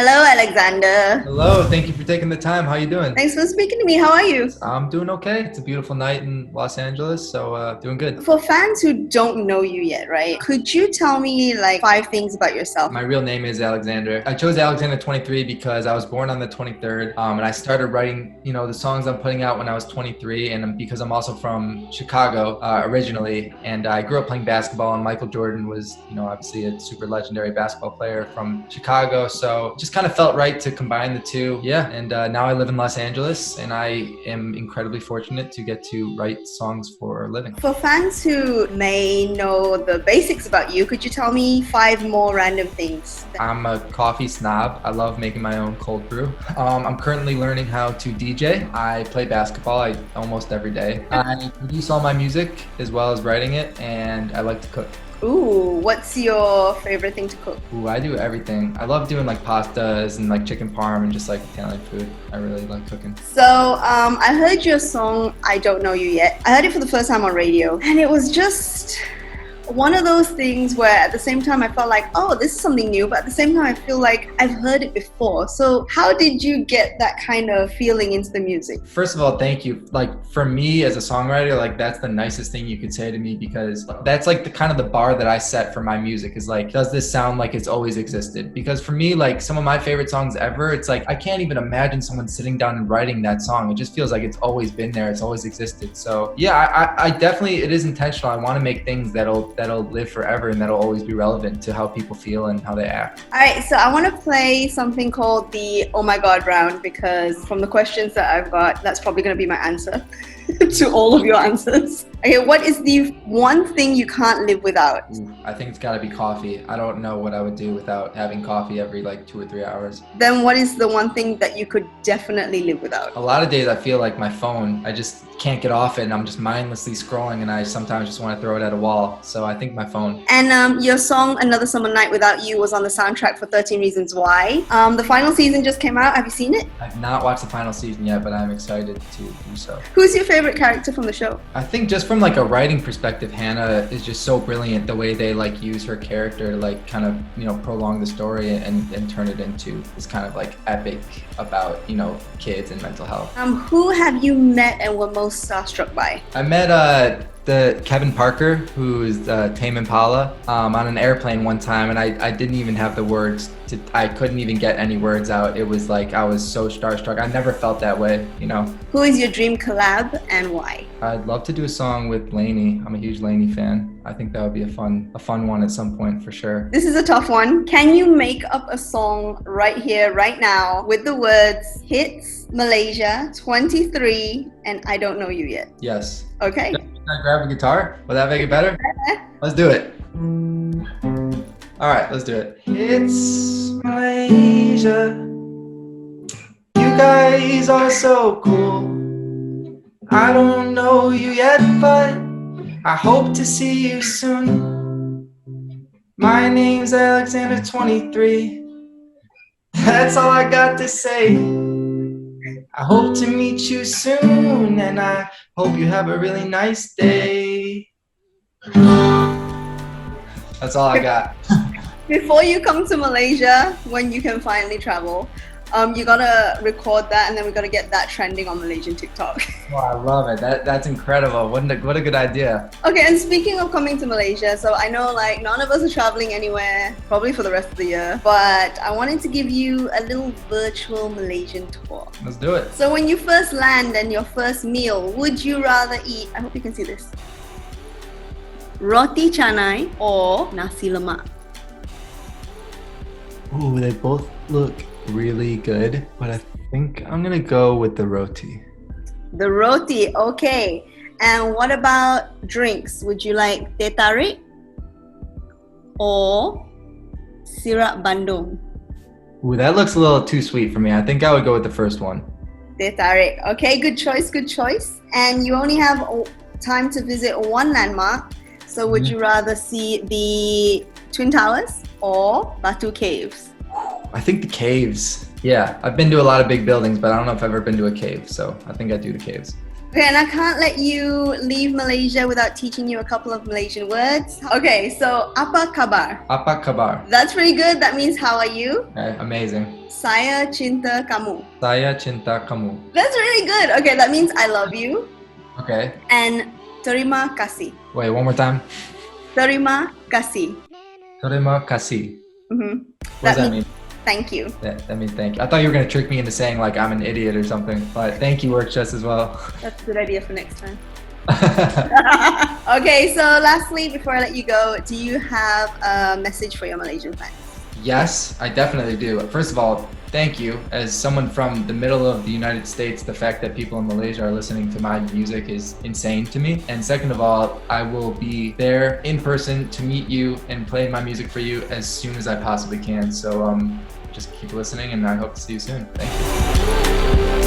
Hello, Alexander. Hello, thank you for taking the time. How you doing? Thanks for speaking to me. How are you? I'm doing okay. It's a beautiful night in Los Angeles, so doing good. For fans who don't know you yet, right? Could you tell me like 5 things about yourself? My real name is Alexander. I chose Alexander 23 because I was born on the 23rd, and I started writing, the songs I'm putting out when I was 23, and because I'm also from Chicago originally, and I grew up playing basketball, and Michael Jordan was, obviously a super legendary basketball player from Chicago, so just kind of felt right to combine the two. Yeah, and now I live in Los Angeles, and I am incredibly fortunate to get to write songs for a living. For fans who may know the basics about you, could you tell me 5 more random things? I'm a coffee snob. I love making my own cold brew. I'm currently learning how to DJ. I play basketball almost every day. I produce all my music as well as writing it, and I like to cook. Ooh, what's your favorite thing to cook? Ooh, I do everything. I love doing like pastas and like chicken parm and just like Italian food. I really like cooking. So, I heard your song, I Don't Know You Yet. I heard it for the first time on radio, and it was just one of those things where at the same time I felt like, oh, this is something new, but at the same time I feel like I've heard it before. So how did you get that kind of feeling into the music? First of all, thank you. Like for me as a songwriter, like that's the nicest thing you could say to me, because that's like the kind of the bar that I set for my music is like, does this sound like it's always existed? Because for me, like some of my favorite songs ever, it's like I can't even imagine someone sitting down and writing that song. It just feels like it's always been there, it's always existed. So yeah, I definitely, it is intentional. I want to make things that'll live forever and that'll always be relevant to how people feel and how they act. All right, so I want to play something called the Oh My God round, because from the questions that I've got, that's probably going to be my answer to all of your answers. Okay, what is the one thing you can't live without? Ooh, I think it's got to be coffee. I don't know what I would do without having coffee every like 2 or 3 hours. Then what is the one thing that you could definitely live without? A lot of days I feel like my phone, I just can't get off it and I'm just mindlessly scrolling, and I sometimes just want to throw it at a wall. So I think my phone. And your song Another Summer Night Without You was on the soundtrack for 13 Reasons Why. The final season just came out. Have you seen it? I've not watched the final season yet, but I'm excited to do so. Who's your favorite character from the show? I think just from like a writing perspective, Hannah is just so brilliant, the way they like use her character to like kind of, prolong the story and turn it into this kind of like epic about, kids and mental health. Who have you met and were most starstruck by? I met the Kevin Parker, who's Tame Impala, on an airplane one time, and I didn't even have the words I couldn't even get any words out. It was like I was so starstruck. I never felt that way, Who is your dream collab and why? I'd love to do a song with Lainey. I'm a huge Lainey fan. I think that would be a fun one at some point for sure. This is a tough one. Can you make up a song right here, right now, with the words HITZ, Malaysia, 23, and I Don't Know You Yet? Yes. Okay. Can I grab a guitar? Will that make it better? Let's do it. All right, let's do it. It's Malaysia. You guys are so cool. I don't know you yet, but I hope to see you soon. My name's Alexander 23. That's all I got to say. I hope to meet you soon, and I hope you have a really nice day. That's all I got. Before you come to Malaysia, when you can finally travel, you gotta record that, and then we gotta get that trending on Malaysian TikTok. Oh, I love it. That's incredible. What a good idea. Okay, and speaking of coming to Malaysia, so I know like none of us are traveling anywhere, probably for the rest of the year, but I wanted to give you a little virtual Malaysian tour. Let's do it. So when you first land and your first meal, would you rather eat, I hope you can see this, roti canai or nasi lemak? Ooh, they both look really good, but I think I'm gonna go with the roti. The roti, okay. And what about drinks? Would you like teh tarik or sirap bandung? Ooh, that looks a little too sweet for me. I think I would go with the first one. Teh tarik. Okay, good choice, good choice. And you only have time to visit one landmark. So would you rather see the Twin Towers or Batu Caves? I think the caves. Yeah, I've been to a lot of big buildings, but I don't know if I've ever been to a cave, so I think I'd do the caves. Okay, and I can't let you leave Malaysia without teaching you a couple of Malaysian words. Okay, so apa kabar? Apa kabar? That's pretty good. That means how are you? Okay, amazing. Saya cinta kamu. Saya cinta kamu. That's really good. Okay, that means I love you. Okay. And terima kasih. Wait, one more time. Terima kasih. Terima kasih. What does that mean? Thank you. That means thank you. I thought you were going to trick me into saying like I'm an idiot or something, but thank you works just as well. That's a good idea for next time. Okay, so lastly, before I let you go, do you have a message for your Malaysian fans? Yes, I definitely do. First of all, thank you. As someone from the middle of the United States, the fact that people in Malaysia are listening to my music is insane to me. And second of all, I will be there in person to meet you and play my music for you as soon as I possibly can. So just keep listening, and I hope to see you soon. Thank you.